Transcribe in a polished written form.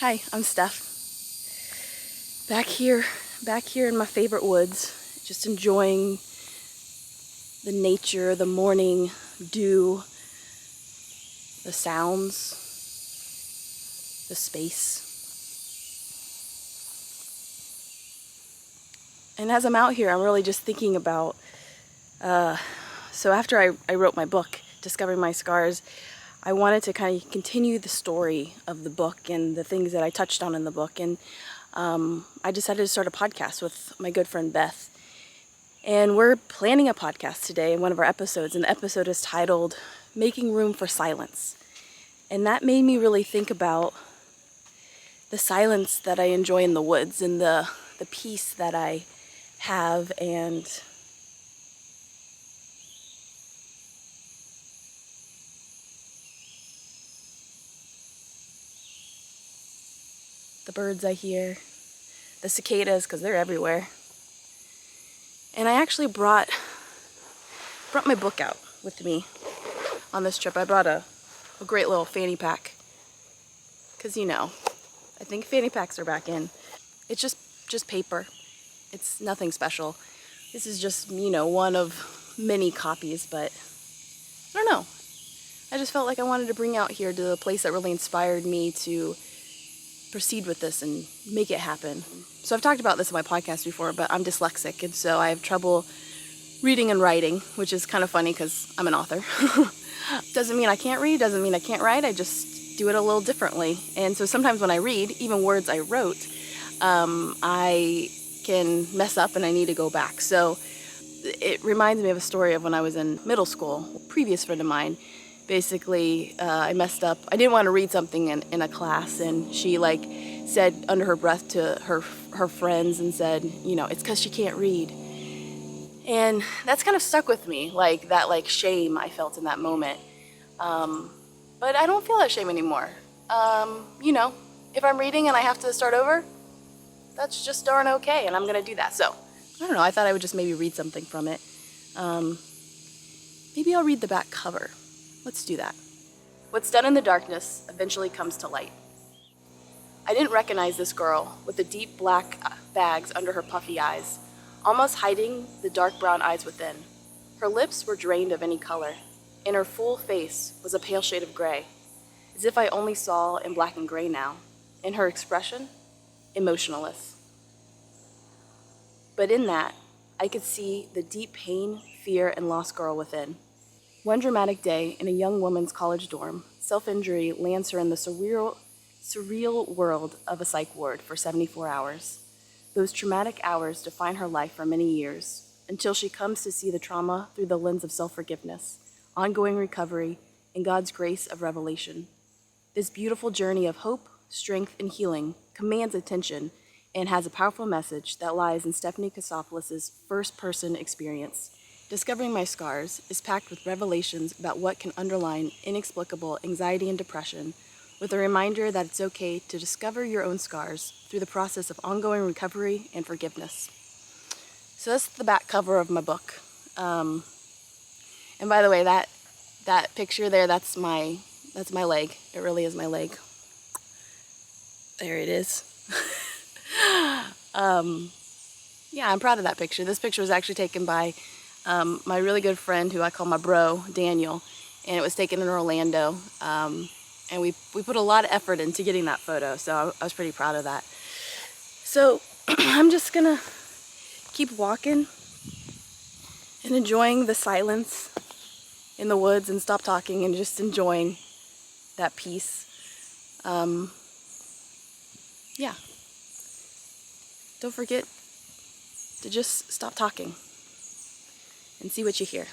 Hi, I'm Steph. Back here in my favorite woods, just enjoying the nature, the morning dew, the sounds, the space. And as I'm out here, I'm really just thinking about, so after I wrote my book, Discovering My Scars, I wanted to kind of continue the story of the book and the things that I touched on in the book. And I decided to start a podcast with my good friend Beth. And we're planning a podcast today in one of our episodes, and the episode is titled Making Room for Silence. And that made me really think about the silence that I enjoy in the woods and the peace that I have, and the birds I hear, the cicadas, because they're everywhere. And I actually brought my book out with me on this trip. I brought a great little fanny pack, because I think fanny packs are back in. It's just paper. It's nothing special. This is just, one of many copies, but I don't know. I just felt like I wanted to bring out here to the place that really inspired me to proceed with this and make it happen. So I've talked about this in my podcast before, but I'm dyslexic, and so I have trouble reading and writing, which is kind of funny because I'm an author. Doesn't mean I can't read, doesn't mean I can't write, I just do it a little differently. And so sometimes when I read, even words I wrote, I can mess up and I need to go back. So it reminds me of a story of when I was in middle school. A previous friend of mine, basically, I messed up. I didn't want to read something in a class, and she said under her breath to her friends and said, it's because she can't read. And that's kind of stuck with me, that shame I felt in that moment. But I don't feel that shame anymore. If I'm reading and I have to start over, that's just darn okay, and I'm gonna do that. So, I don't know, I thought I would just maybe read something from it. Maybe I'll read the back cover. Let's do that. What's done in the darkness eventually comes to light. I didn't recognize this girl with the deep black bags under her puffy eyes, almost hiding the dark brown eyes within. Her lips were drained of any color. In her full face was a pale shade of gray, as if I only saw in black and gray now. In her expression, emotionless. But in that, I could see the deep pain, fear, and lost girl within. One dramatic day in a young woman's college dorm, self-injury lands her in the surreal world of a psych ward for 74 hours. Those traumatic hours define her life for many years, until she comes to see the trauma through the lens of self-forgiveness, ongoing recovery, and God's grace of revelation. This beautiful journey of hope, strength, and healing commands attention and has a powerful message that lies in Stephanie Kasopoulos' first-person experience. Discovering My Scars is packed with revelations about what can underline inexplicable anxiety and depression, with a reminder that it's okay to discover your own scars through the process of ongoing recovery and forgiveness. So that's the back cover of my book. And by the way, that picture there, that's my leg. It really is my leg. There it is. Yeah, I'm proud of that picture. This picture was actually taken by my really good friend who I call my bro, Daniel, and it was taken in Orlando. And we put a lot of effort into getting that photo, so I was pretty proud of that. So I'm just gonna keep walking and enjoying the silence in the woods and stop talking and just enjoying that peace. Yeah. Don't forget to just stop talking and see what you hear.